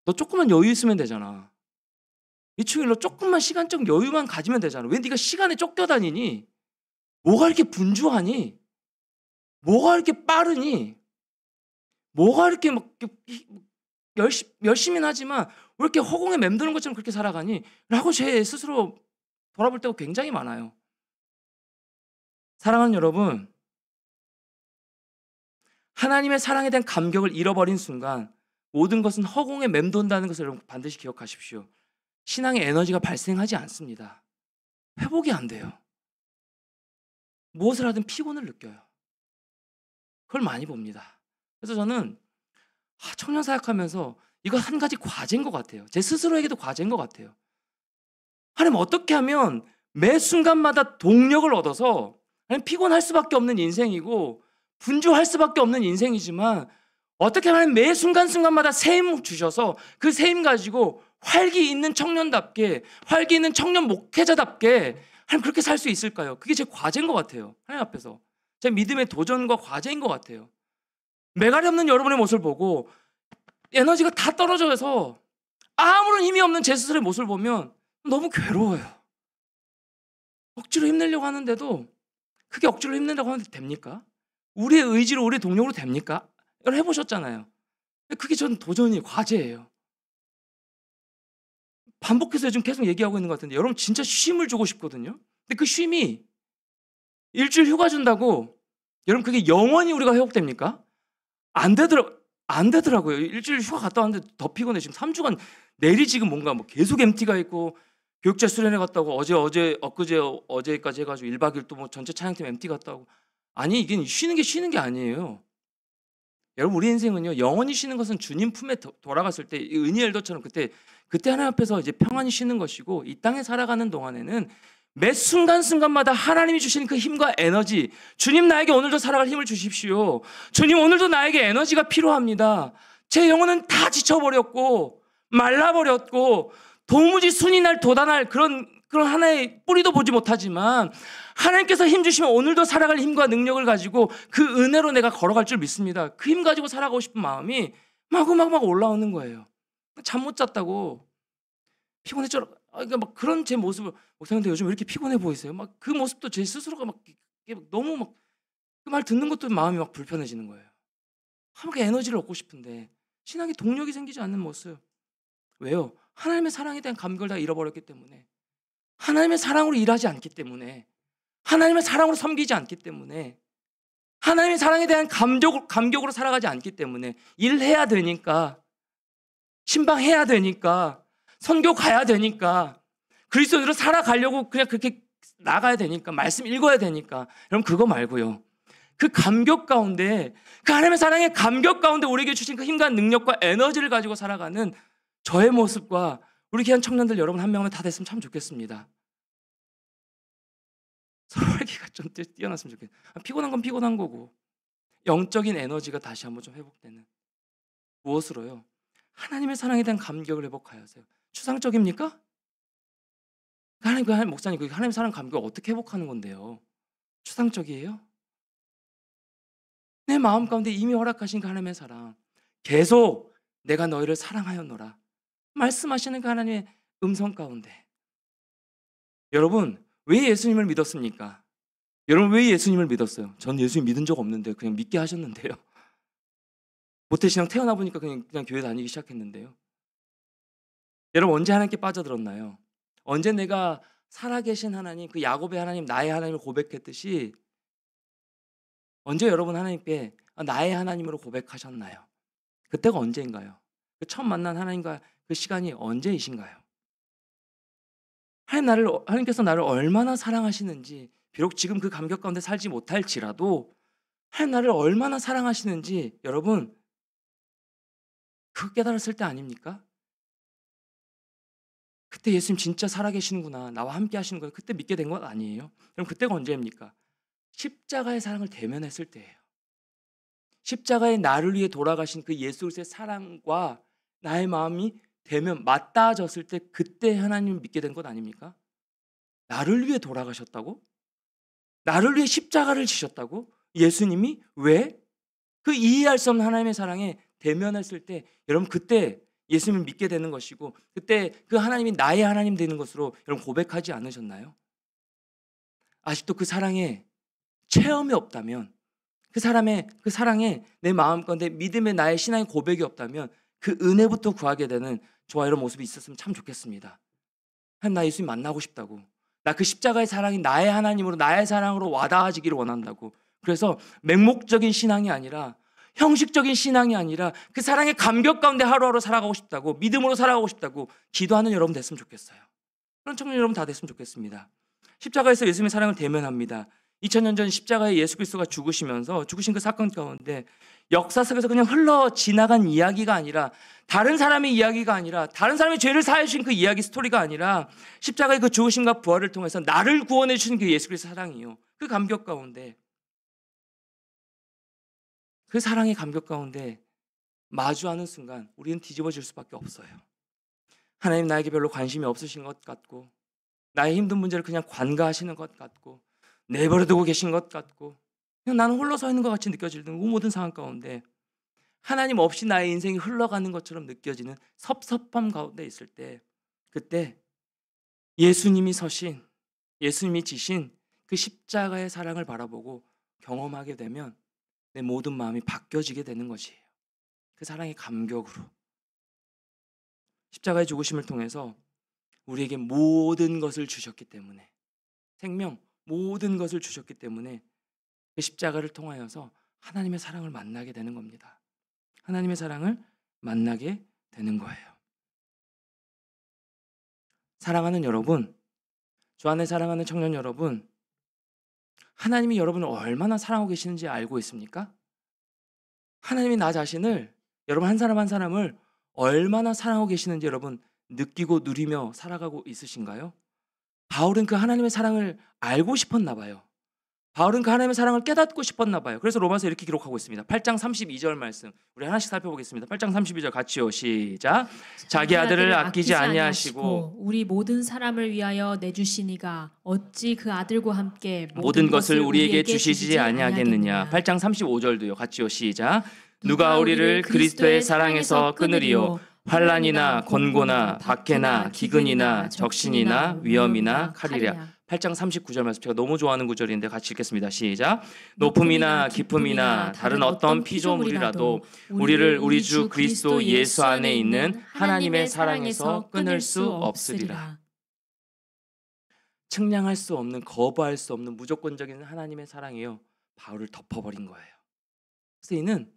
너 조금만 여유 있으면 되잖아. 이충일로 조금만 시간적 여유만 가지면 되잖아. 왜 네가 시간에 쫓겨다니니? 뭐가 이렇게 분주하니? 뭐가 이렇게 빠르니? 뭐가 이렇게 막 열심히는 하지만 왜 이렇게 허공에 맴도는 것처럼 그렇게 살아가니? 라고 제 스스로 돌아볼 때가 굉장히 많아요. 사랑하는 여러분, 하나님의 사랑에 대한 감격을 잃어버린 순간 모든 것은 허공에 맴돈다는 것을 여러분 반드시 기억하십시오. 신앙의 에너지가 발생하지 않습니다. 회복이 안 돼요. 무엇을 하든 피곤을 느껴요. 그걸 많이 봅니다. 그래서 저는 청년 사역하면서 이거 한 가지 과제인 것 같아요. 제 스스로에게도 과제인 것 같아요. 하나님 어떻게 하면 매 순간마다 동력을 얻어서 피곤할 수밖에 없는 인생이고 분주할 수밖에 없는 인생이지만 어떻게 하면 매 순간순간마다 새 힘 주셔서 그 새 힘 가지고 활기 있는 청년답게 활기 있는 청년 목회자답게 하나님 그렇게 살 수 있을까요? 그게 제 과제인 것 같아요. 하나님 앞에서 제 믿음의 도전과 과제인 것 같아요. 매갈이 없는 여러분의 모습을 보고 에너지가 다 떨어져서 아무런 힘이 없는 제 스스로의 모습을 보면 너무 괴로워요. 억지로 힘내려고 하는데도 그게 억지로 힘내려고 하는데 됩니까? 우리의 의지로 우리의 동력으로 됩니까? 이걸 해보셨잖아요. 그게 전 도전이 과제예요. 반복해서 요즘 계속 얘기하고 있는 것 같은데 여러분 진짜 쉼을 주고 싶거든요. 근데 그 쉼이 일주일 휴가 준다고 여러분 그게 영원히 우리가 회복됩니까? 안 되더라고요. 일주일 휴가 갔다 왔는데 더 피곤해. 지금 3주간 내일이 지금 뭔가 뭐 계속 MT가 있고 교육자 수련회 갔다 오고 어제까지 해가지고 1박 2일 또 뭐 전체 찬양팀 MT 갔다 오고 아니 이게 쉬는 게 아니에요. 여러분 우리 인생은요 영원히 쉬는 것은 주님 품에 돌아갔을 때 은희 엘더처럼 그때 하나님 앞에서 이제 평안히 쉬는 것이고 이 땅에 살아가는 동안에는 매 순간순간마다 하나님이 주시는 그 힘과 에너지 주님 나에게 오늘도 살아갈 힘을 주십시오. 주님 오늘도 나에게 에너지가 필요합니다. 제 영혼은 다 지쳐버렸고 말라버렸고 도무지 순이 날 돋아날 그런 하나의 뿌리도 보지 못하지만 하나님께서 힘 주시면 오늘도 살아갈 힘과 능력을 가지고 그 은혜로 내가 걸어갈 줄 믿습니다. 그 힘 가지고 살아가고 싶은 마음이 막 올라오는 거예요. 잠 못 잤다고 피곤했죠. 그러니까 막 그런 제 모습을 목사님들 요즘 왜 이렇게 피곤해 보이세요? 막 그 모습도 제 스스로가 막 너무 막 그 말 듣는 것도 마음이 막 불편해지는 거예요. 함께 에너지를 얻고 싶은데 신앙에 동력이 생기지 않는 모습. 왜요? 하나님의 사랑에 대한 감격을 다 잃어버렸기 때문에 하나님의 사랑으로 일하지 않기 때문에 하나님의 사랑으로 섬기지 않기 때문에 하나님의 사랑에 대한 감격으로 살아가지 않기 때문에 일해야 되니까 신방해야 되니까 선교 가야 되니까 그리스도인으로 살아가려고 그냥 그렇게 나가야 되니까 말씀 읽어야 되니까 여러분 그거 말고요. 그 감격 가운데 그 하나님의 사랑의 감격 가운데 우리에게 주신 그 힘과 능력과 에너지를 가지고 살아가는 저의 모습과 우리 귀한 청년들 여러분 한 명은 다 됐으면 참 좋겠습니다. 서로 활기가 좀 뛰어났으면 좋겠어요. 피곤한 건 피곤한 거고 영적인 에너지가 다시 한번 좀 회복되는 무엇으로요? 하나님의 사랑에 대한 감격을 회복하여서요. 추상적입니까? 하나님 목사님 그 하나님의 사랑 감격을 어떻게 회복하는 건데요? 추상적이에요? 내 마음 가운데 이미 허락하신 그 하나님의 사랑 계속 내가 너희를 사랑하였노라 말씀하시는 그 하나님의 음성 가운데 여러분 왜 예수님을 믿었습니까? 여러분 왜 예수님을 믿었어요? 전 예수님 믿은 적 없는데 그냥 믿게 하셨는데요. 모태신앙 태어나 보니까 그냥 교회 다니기 시작했는데요. 여러분 언제 하나님께 빠져들었나요? 언제 내가 살아계신 하나님 그 야곱의 하나님 나의 하나님을 고백했듯이 언제 여러분 하나님께 나의 하나님으로 고백하셨나요? 그때가 언제인가요? 그 처음 만난 하나님과 그 시간이 언제이신가요? 하나님께서 나를 얼마나 사랑하시는지 비록 지금 그 감격 가운데 살지 못할지라도 하나님 나를 얼마나 사랑하시는지 여러분 그거 깨달았을 때 아닙니까? 그때 예수님 진짜 살아계시는구나 나와 함께 하시는구나 그때 믿게 된 것 아니에요? 그럼 그때가 언제입니까? 십자가의 사랑을 대면했을 때예요. 십자가에 나를 위해 돌아가신 그 예수 그리스도의 사랑과 나의 마음이 맞닿아졌을 때 그때 하나님을 믿게 된 것 아닙니까? 나를 위해 돌아가셨다고? 나를 위해 십자가를 지셨다고? 예수님이 왜? 그 이해할 수 없는 하나님의 사랑에 대면했을 때 여러분 그때 예수님을 믿게 되는 것이고 그때 그 하나님이 나의 하나님 되는 것으로 여러분 고백하지 않으셨나요? 아직도 그 사랑에 체험이 없다면 그 사랑에 내 마음 가운데 믿음의 나의 신앙의 고백이 없다면 그 은혜부터 구하게 되는 저와 이런 모습이 있었으면 참 좋겠습니다. 나 예수님 만나고 싶다고 나 그 십자가의 사랑이 나의 하나님으로 나의 사랑으로 와닿아지기를 원한다고 그래서 맹목적인 신앙이 아니라 형식적인 신앙이 아니라 그 사랑의 감격 가운데 하루하루 살아가고 싶다고 믿음으로 살아가고 싶다고 기도하는 여러분 됐으면 좋겠어요. 그런 청년 여러분 다 됐으면 좋겠습니다. 십자가에서 예수님의 사랑을 대면합니다. 2000년 전 십자가에 예수 그리스도가 죽으시면서 죽으신 그 사건 가운데 역사 속에서 그냥 흘러 지나간 이야기가 아니라, 다른 사람의 이야기가 아니라, 다른 사람의 죄를 사해 주신 그 이야기 스토리가 아니라, 십자가의 그 죽으심과 부활을 통해서 나를 구원해 주신 그 예수 그리스도 사랑이요. 그 감격 가운데, 그 사랑의 감격 가운데 마주하는 순간 우리는 뒤집어질 수밖에 없어요. 하나님 나에게 별로 관심이 없으신 것 같고, 나의 힘든 문제를 그냥 관가하시는 것 같고, 내버려두고 계신 것 같고, 그냥 나는 홀로 서 있는 것 같이 느껴지는 그 모든 상황 가운데 하나님 없이 나의 인생이 흘러가는 것처럼 느껴지는 섭섭함 가운데 있을 때, 그때 예수님이 서신, 예수님이 지신 그 십자가의 사랑을 바라보고 경험하게 되면 내 모든 마음이 바뀌어지게 되는 것이에요. 그 사랑의 감격으로. 십자가의 죽으심을 통해서 우리에게 모든 것을 주셨기 때문에, 생명 모든 것을 주셨기 때문에 그 십자가를 통하여서 하나님의 사랑을 만나게 되는 겁니다. 하나님의 사랑을 만나게 되는 거예요. 사랑하는 여러분, 주 안에 사랑하는 청년 여러분, 하나님이 여러분을 얼마나 사랑하고 계시는지 알고 있습니까? 하나님이 나 자신을, 여러분 한 사람 한 사람을 얼마나 사랑하고 계시는지 여러분 느끼고 누리며 살아가고 있으신가요? 바울은 그 하나님의 사랑을 알고 싶었나 봐요. 바울은 그 하나님의 사랑을 깨닫고 싶었나 봐요. 그래서 로마서 이렇게 기록하고 있습니다. 8장 32절 말씀 우리 하나씩 살펴보겠습니다. 8장 32절 같이요. 시작. 자기 아들을 아끼지 아니하시고 우리 모든 사람을 위하여 내주시니가 어찌 그 아들과 함께 모든 것을 우리에게 주시지 아니하겠느냐. 8장 35절도요. 같이요. 시작. 누가 우리를 그리스도의 사랑에서 끊으리요. 환난이나 권고나 박해나 기근이나 적신이나 위험이나 칼이랴. 8장 39절 말씀 제가 너무 좋아하는 구절인데 같이 읽겠습니다. 시작. 높음이나 깊음이나 다른 어떤 피조물이라도 우리를 우리 주 그리스도 예수 안에 있는 하나님의 사랑에서 끊을 수 없으리라. 측량할 수 없는, 거부할 수 없는 무조건적인 하나님의 사랑이요, 바울을 덮어버린 거예요. 그래서 이는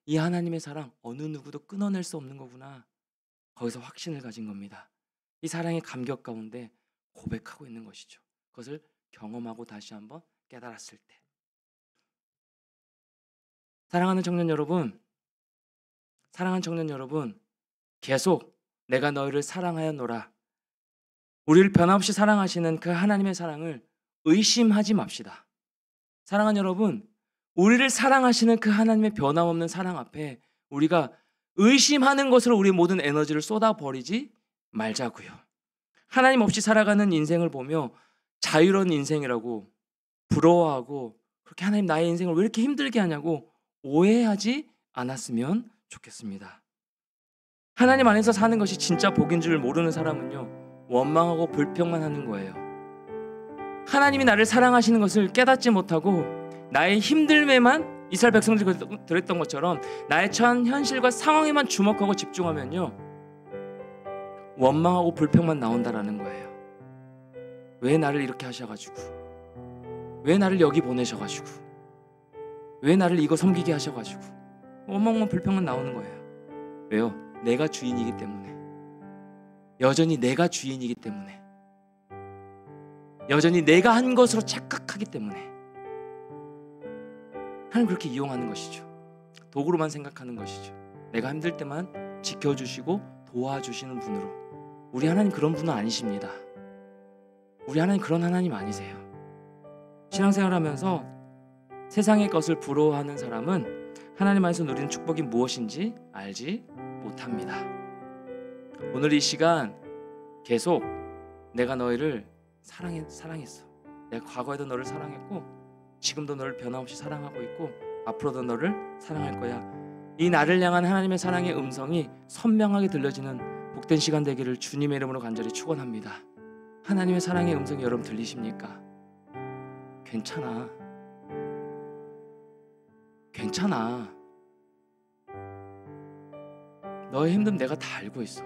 이 하나님의 사랑 어느 누구도 끊어낼 수 없는 거구나, 거기서 확신을 가진 겁니다. 이 사랑의 감격 가운데 고백하고 있는 것이죠. 그것을 경험하고 다시 한번 깨달았을 때. 사랑하는 청년 여러분, 계속 내가 너희를 사랑하였노라, 우리를 변함없이 사랑하시는 그 하나님의 사랑을 의심하지 맙시다. 사랑하는 여러분, 우리를 사랑하시는 그 하나님의 변함없는 사랑 앞에 우리가 의심하는 것으로 우리의 모든 에너지를 쏟아버리지 말자고요. 하나님 없이 살아가는 인생을 보며 자유로운 인생이라고 부러워하고, 그렇게 하나님 나의 인생을 왜 이렇게 힘들게 하냐고 오해하지 않았으면 좋겠습니다. 하나님 안에서 사는 것이 진짜 복인 줄 모르는 사람은요, 원망하고 불평만 하는 거예요. 하나님이 나를 사랑하시는 것을 깨닫지 못하고 나의 힘듦에만, 이스라엘 백성들이 들었던 것처럼 나의 처한 현실과 상황에만 주목하고 집중하면요, 원망하고 불평만 나온다라는 거예요. 왜 나를 이렇게 하셔가지고, 왜 나를 여기 보내셔가지고, 왜 나를 이거 섬기게 하셔가지고, 원망만 불평만 나오는 거예요. 왜요? 내가 주인이기 때문에, 여전히 내가 주인이기 때문에, 여전히 내가 한 것으로 착각하기 때문에 하나님 그렇게 이용하는 것이죠. 도구로만 생각하는 것이죠. 내가 힘들 때만 지켜주시고 도와주시는 분으로. 우리 하나님 그런 분은 아니십니다. 우리 하나님 그런 하나님 아니세요. 신앙생활하면서 세상의 것을 부러워하는 사람은 하나님 안에서 누리는 축복이 무엇인지 알지 못합니다. 오늘 이 시간 계속 내가 너희를 사랑했어. 내가 과거에도 너를 사랑했고 지금도 너를 변함없이 사랑하고 있고 앞으로도 너를 사랑할 거야. 이 나를 향한 하나님의 사랑의 음성이 선명하게 들려지는 복된 시간 되기를 주님의 이름으로 간절히 축원합니다. 하나님의 사랑의 음성이 여러분 들리십니까? 괜찮아. 너의 힘듦 내가 다 알고 있어.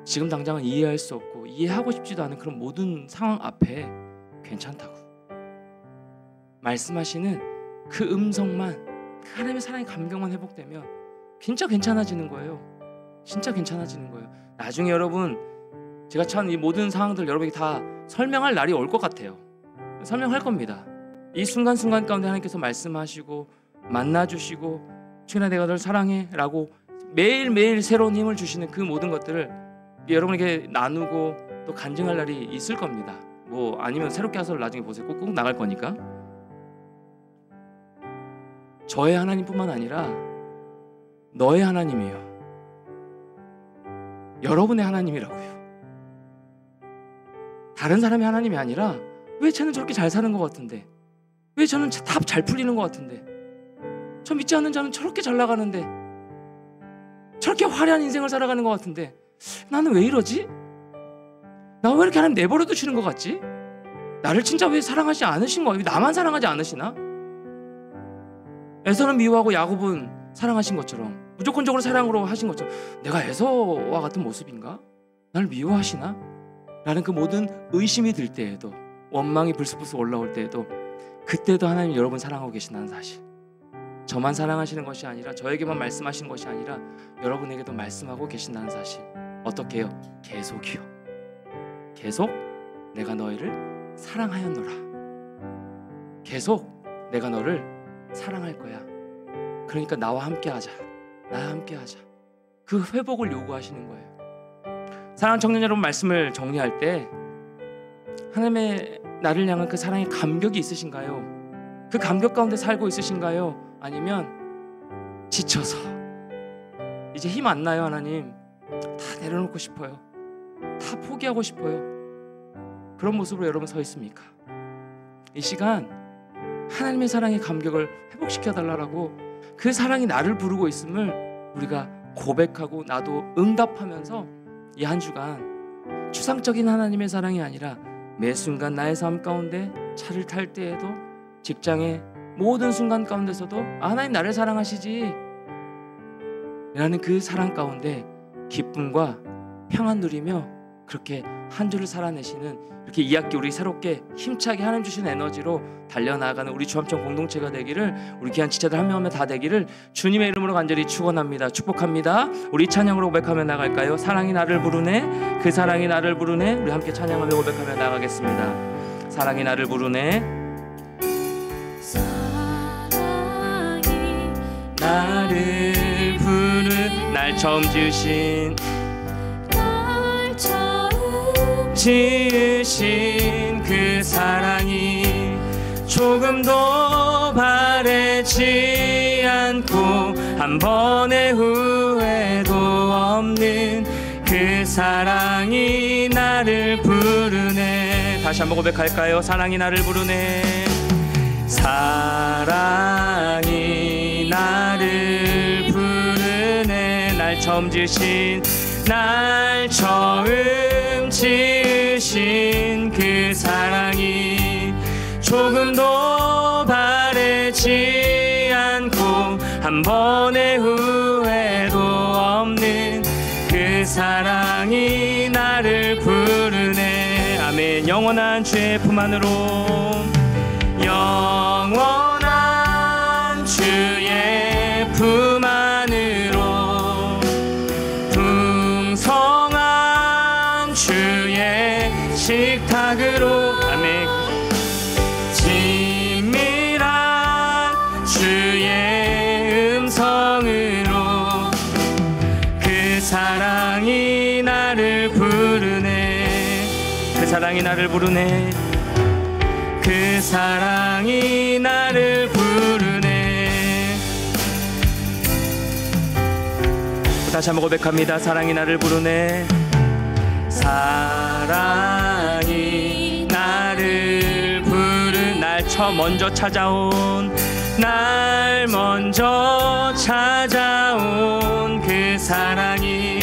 지금 당장은 이해할 수 없고 이해하고 싶지도 않은 그런 모든 상황 앞에 괜찮다고 말씀하시는 그 음성만, 그 하나님의 사랑의 감격만 회복되면 진짜 괜찮아지는 거예요. 진짜 괜찮아지는 거예요. 나중에 여러분, 제가 참 이 모든 상황들 여러분에게 다 설명할 날이 올 것 같아요. 설명할 겁니다. 이 순간순간 가운데 하나님께서 말씀하시고 만나주시고 주인아 내가 널 사랑해 라고 매일매일 새로운 힘을 주시는 그 모든 것들을 여러분에게 나누고 또 간증할 날이 있을 겁니다. 뭐 아니면 새롭게 하서를 나중에 보세요. 꼭 나갈 거니까. 저의 하나님뿐만 아니라 너의 하나님이에요. 여러분의 하나님이라고요. 다른 사람의 하나님이 아니라 왜 쟤는 저렇게 잘 사는 것 같은데, 왜 저는 다 잘 풀리는 것 같은데, 저 믿지 않는 자는 저렇게 잘 나가는데, 저렇게 화려한 인생을 살아가는 것 같은데 나는 왜 이러지? 나 왜 이렇게 하나님 내버려 두시는 것 같지? 나를 진짜 왜 사랑하지 않으신 거야? 왜 나만 사랑하지 않으시나? 에서는 미워하고 야곱은 사랑하신 것처럼, 무조건적으로 사랑으로 하신 것처럼 내가 에서와 같은 모습인가? 나를 미워하시나? 라는 그 모든 의심이 들 때에도, 원망이 불쑥불쑥 올라올 때에도, 그때도 하나님이 여러분 사랑하고 계신다는 사실, 저만 사랑하시는 것이 아니라, 저에게만 말씀하시는 것이 아니라 여러분에게도 말씀하고 계신다는 사실. 어떻게 해요? 계속이요. 계속 내가 너희를 사랑하였노라. 계속 내가 너를 사랑할 거야. 그러니까 나와 함께하자. 나와 함께하자. 그 회복을 요구하시는 거예요. 사랑하는 청년 여러분, 말씀을 정리할 때 하나님의 나를 향한 그 사랑의 감격이 있으신가요? 그 감격 가운데 살고 있으신가요? 아니면 지쳐서 이제 힘 안 나요, 하나님, 다 내려놓고 싶어요, 다 포기하고 싶어요, 그런 모습으로 여러분 서 있습니까? 이 시간 하나님의 사랑의 감격을 회복시켜 달라고, 그 사랑이 나를 부르고 있음을 우리가 고백하고 나도 응답하면서 이 한 주간 추상적인 하나님의 사랑이 아니라 매 순간 나의 삶 가운데, 차를 탈 때에도, 직장의 모든 순간 가운데서도 하나님 나를 사랑하시지 라는 그 사랑 가운데 기쁨과 평안 누리며 그렇게 한 주를 살아내시는, 이렇게 2학기 우리 새롭게 힘차게 하나님 주신 에너지로 달려나가는 우리 주함청 공동체가 되기를, 우리 귀한 지체들 한 명 한 명 다 되기를 주님의 이름으로 간절히 축원합니다. 축복합니다. 우리 찬양으로 고백하며 나갈까요? 사랑이 나를 부르네, 그 사랑이 나를 부르네. 우리 함께 찬양하며 고백하며 나가겠습니다. 사랑이 나를 부르네, 사랑이 나를 부르네. 날 처음 지으신 그 사랑이 조금도 바래지 않고 한 번의 후회도 없는 그 사랑이 나를 부르네. 다시 한번 고백할까요? 사랑이 나를 부르네. 사랑이 나를 부르네. 날 처음 지으신, 날 처음 지으신 그 사랑이 조금도 바래지 않고 한 번의 후회도 없는 그 사랑이 나를 부르네. 아멘. 영원한 주의 품 안으로, 영원한 주의 품 안으로, 주의 식탁으로. 아멘. 친밀한 주의 음성으로 그 사랑이 나를 부르네. 그 사랑이 나를 부르네. 그 사랑이 나를 부르네. 다시 한번 고백합니다. 사랑이 나를 부르네. 사랑이 나를 부르, 날 먼저 찾아온, 날 먼저 찾아온 그 사랑이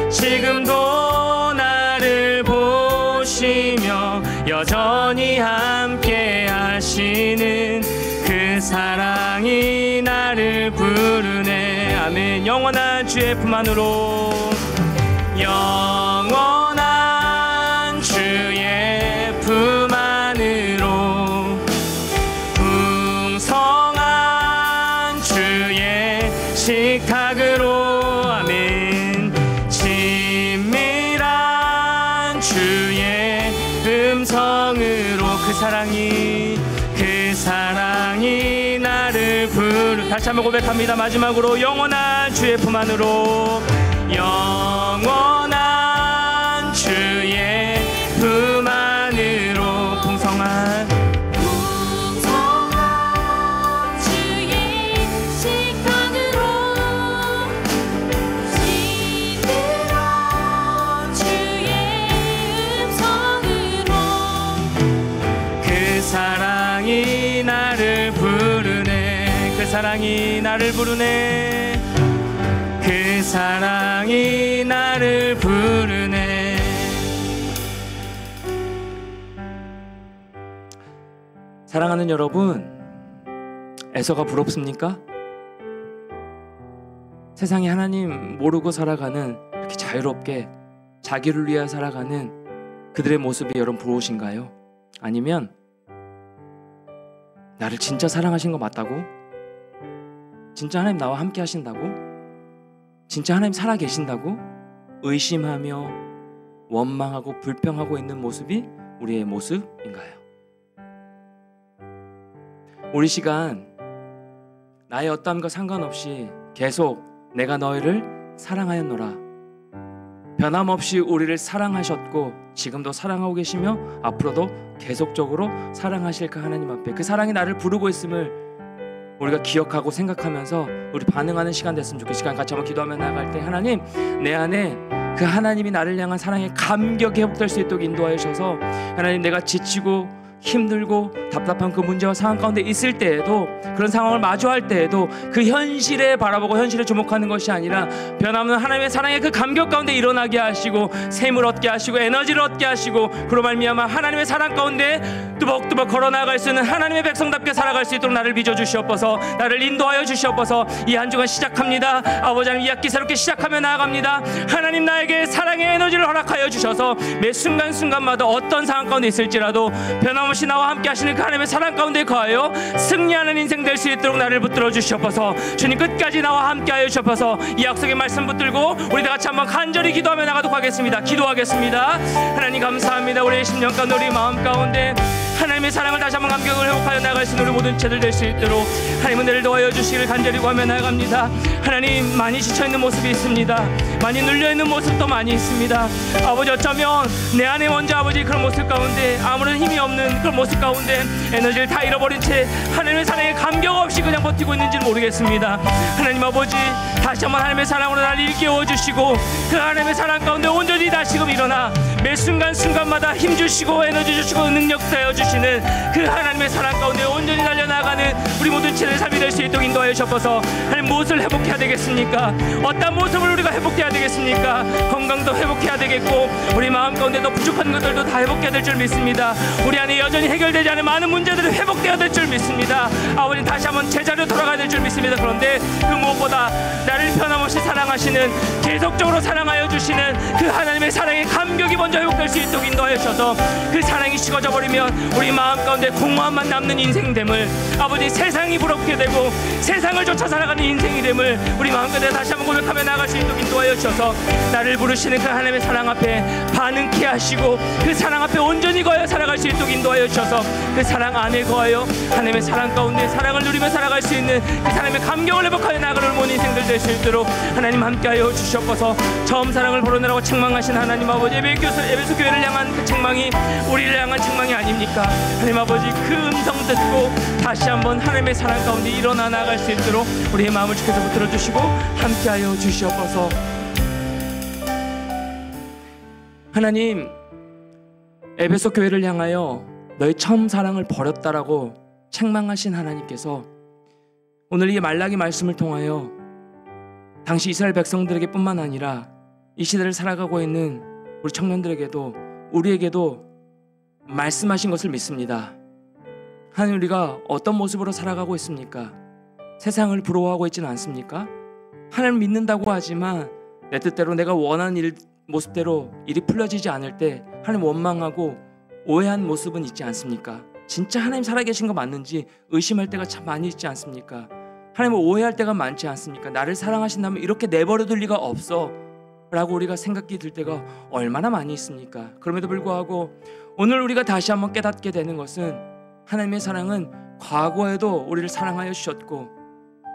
지금도 나를 보시며 여전히 함께 하시는 그 사랑이 나를 부르네. 아멘. 영원한 주의 품 안으로, 영원한 주의 품 안으로, 풍성한 주의 식탁으로. 아멘. 친밀한 주의 음성으로 그 사랑이 그 사랑이 나를 부르. 다시 한번 고백합니다. 마지막으로 영원한 주의 품 안으로, 영원한 주의 품 안으로, 풍성한 주의 식판으로, 시들어 주의 음성으로. 그 사랑이 나를 부르네. 그 사랑이 나를 부르네. 그 사랑이 나를 부르네. 사랑하는 여러분, 에서가 부럽습니까? 세상에 하나님 모르고 살아가는, 이렇게 자유롭게 자기를 위해 살아가는 그들의 모습이 여러분 부러우신가요? 아니면 나를 진짜 사랑하신 거 맞다고? 진짜 하나님 나와 함께 하신다고? 진짜 하나님 살아계신다고? 의심하며 원망하고 불평하고 있는 모습이 우리의 모습인가요? 우리 시간 나의 어떠함과 상관없이 계속 내가 너희를 사랑하였노라, 변함없이 우리를 사랑하셨고 지금도 사랑하고 계시며 앞으로도 계속적으로 사랑하실 그 하나님 앞에 그 사랑이 나를 부르고 있음을 우리가 기억하고 생각하면서 우리 반응하는 시간 됐으면 좋겠어요. 시간 같이 한번 기도하며 나아갈 때, 하나님, 내 안에 그 하나님이 나를 향한 사랑의 감격이 회복될 수 있도록 인도하여 주셔서, 하나님, 내가 지치고 힘들고 답답한 그 문제와 상황 가운데 있을 때에도, 그런 상황을 마주할 때에도 그 현실에 바라보고 현실에 주목하는 것이 아니라 변함없는 하나님의 사랑의 그 감격 가운데 일어나게 하시고 샘을 얻게 하시고 에너지를 얻게 하시고, 그로 말미암아 하나님의 사랑 가운데 뚜벅뚜벅 걸어나갈 수 있는 하나님의 백성답게 살아갈 수 있도록 나를 빚어 주시옵소서. 나를 인도하여 주시옵소서. 이 한 주간 시작합니다. 아버지 하나님, 이 학기 새롭게 시작하며 나아갑니다. 하나님, 나에게 사랑의 에너지를 허락하여 주셔서 매 순간순간마다 어떤 상황 가운데 있을지라도 변함없이 나와 함께 하시는 그 하나님의 사랑 가운데 거하여 승리하는 인생 될 수 있도록 나를 붙들어 주시옵소서. 주님, 끝까지 나와 함께 하여 주시옵소서. 이 약속의 말씀 붙들고 우리 다 같이 한번 간절히 기도하며 나가도록 하겠습니다. 기도하겠습니다. 하나님, 감사합니다. 우리의 심령 가운데, 우리 마음 가운데 하나님의 사랑을 다시 한번 감격을 회복하여 나갈 수 있는 우리 모든 죄들 될 수 있도록 하나님은 은혜를 도와여 주시기를 간절히 구하며 나아갑니다. 하나님, 많이 지쳐있는 모습이 있습니다. 많이 눌려있는 모습도 많이 있습니다. 아버지, 어쩌면 내 안에 먼저 아버지 그런 모습 가운데, 아무런 힘이 없는 그런 모습 가운데 에너지를 다 잃어버린 채 하나님의 사랑에 감격 없이 그냥 버티고 있는지는 모르겠습니다. 하나님 아버지, 다시 한번 하나님의 사랑으로 나를 일깨워 주시고 그 하나님의 사랑 가운데 온전히 다시금 일어나 매 순간순간마다 힘 주시고 에너지 주시고 능력 되어 주시는 그 하나님의 사랑 가운데 온전히 달려나가는 우리 모든 친의 삶이 될 수 있도록 인도하여 주셔서, 하나님, 무엇을 회복해야 되겠습니까? 어떤 모습을 우리가 회복해야 되겠습니까? 건강도 회복해야 되겠고 우리 마음 가운데 더 부족한 것들도 다 회복해야 될 줄 믿습니다. 우리 안에 여전히 해결되지 않은 많은 문제들이 회복되어야 될 줄 믿습니다. 아버지, 다시 한번 제자리로 돌아가야 될 줄 믿습니다. 그런데 그 무엇보다 나를 변함없이 사랑하시는, 계속적으로 사랑하여 주시는 그 하나님의 사랑의 감격이 먼저 회복될 수 있도록 인도하여 주셔서, 그 사랑이 식어져 버리면 우리 마음 가운데 공허함만 남는 인생됨을, 아버지, 세상이 부럽게 되고 세상을 쫓아 살아가는 인생이 됨을 우리 마음 가운데 다시 한번 고백하며 나갈 수 있도록 인도하여 주셔서, 나를 부르시는 그 하나님의 사랑 앞에 반응케 하시고 그 사랑 앞에 온전히 거하여 살아갈 수 있도록 인도하여 주셔서, 그 사랑 안에 거하여 하나님의 사랑 가운데 사랑을 누리며 살아갈 수 있는 그 사람의 감격을 회복하여 나가는 모든 인생들 될 수 있도록 하나님 함께하여 주시옵소서. 처음 사랑을 벌어내라고 책망하신 하나님 아버지, 에베소 교회를 향한 그 책망이 우리를 향한 책망이 아닙니까? 하나님 아버지, 그 음성 듣고 다시 한번 하나님의 사랑 가운데 일어나 나갈 수 있도록 우리의 마음을 주께서 붙들어 주시고 함께하여 주시옵소서. 하나님, 에베소 교회를 향하여 너희 처음 사랑을 버렸다라고 책망하신 하나님께서 오늘 이 말라기 말씀을 통하여 당시 이스라엘 백성들에게 뿐만 아니라 이 시대를 살아가고 있는 우리 청년들에게도, 우리에게도 말씀하신 것을 믿습니다. 하나님, 우리가 어떤 모습으로 살아가고 있습니까? 세상을 부러워하고 있지는 않습니까? 하나님 믿는다고 하지만 내 뜻대로, 내가 원하는 모습대로 일이 풀려지지 않을 때 하나님 원망하고 오해한 모습은 있지 않습니까? 진짜 하나님 살아계신 거 맞는지 의심할 때가 참 많이 있지 않습니까? 하나님을 오해할 때가 많지 않습니까? 나를 사랑하신다면 이렇게 내버려둘 리가 없어 라고 우리가 생각이 들 때가 얼마나 많이 있습니까? 그럼에도 불구하고 오늘 우리가 다시 한번 깨닫게 되는 것은 하나님의 사랑은 과거에도 우리를 사랑하여 주셨고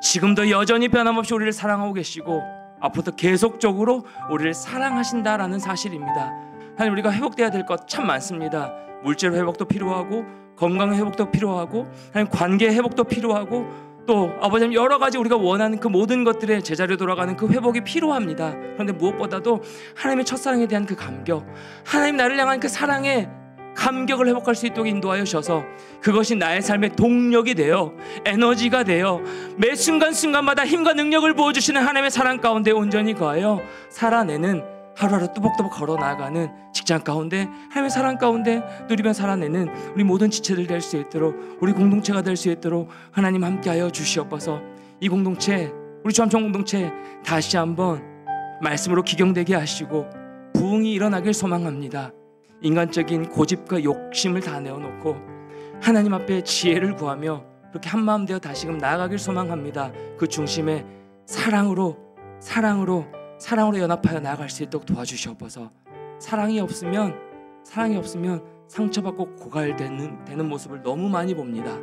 지금도 여전히 변함없이 우리를 사랑하고 계시고 앞으로도 계속적으로 우리를 사랑하신다라는 사실입니다. 하나님, 우리가 회복돼야 될 것 참 많습니다. 물질 회복도 필요하고 건강 회복도 필요하고 하나님 관계 회복도 필요하고 또 아버지 여러 가지 우리가 원하는 그 모든 것들의 제자리로 돌아가는 그 회복이 필요합니다. 그런데 무엇보다도 하나님의 첫사랑에 대한 그 감격, 하나님 나를 향한 그 사랑의 감격을 회복할 수 있도록 인도하여 주셔서 그것이 나의 삶의 동력이 되어 에너지가 되어 매 순간순간마다 힘과 능력을 부어주시는 하나님의 사랑 가운데 온전히 거하여 살아내는 하루하루 뚜벅뚜벅 걸어 나아가는 직장 가운데 하나님의 사랑 가운데 누리며 살아내는 우리 모든 지체들 될 수 있도록 우리 공동체가 될 수 있도록 하나님 함께하여 주시옵소서. 이 공동체 우리 주암청 공동체 다시 한번 말씀으로 기경되게 하시고 부흥이 일어나길 소망합니다. 인간적인 고집과 욕심을 다 내어놓고 하나님 앞에 지혜를 구하며 그렇게 한마음 되어 다시금 나아가길 소망합니다. 그 중심에 사랑으로 연합하여 나아갈 수 있도록 도와주시옵소서. 사랑이 없으면 상처받고 고갈되는 모습을 너무 많이 봅니다.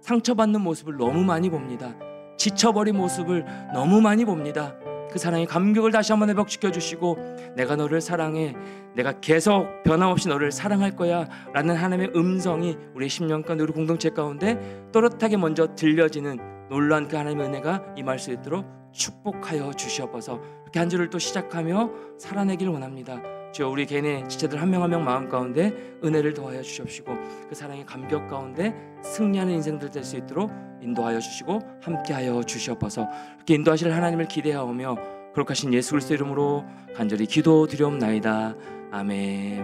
상처받는 모습을 너무 많이 봅니다. 지쳐버린 모습을 너무 많이 봅니다. 그 사랑의 감격을 다시 한번 회복시켜 주시고 내가 너를 사랑해, 내가 계속 변함없이 너를 사랑할 거야 라는 하나님의 음성이 우리 10년간 우리 공동체 가운데 또렷하게 먼저 들려지는 놀라운 그 하나님의 은혜가 임할 수 있도록 축복하여 주시옵소서. 이렇게 한 주를 또 시작하며 살아내길 원합니다. 주여, 우리 개인의 지체들 한 명 한 명 마음 가운데 은혜를 더하여 주시옵시고 그 사랑의 감격 가운데 승리하는 인생들 될 수 있도록 인도하여 주시고 함께하여 주시옵소서. 이렇게 인도하실 하나님을 기대하오며 거룩하신 예수 그리스도 이름으로 간절히 기도드리옵나이다. 아멘.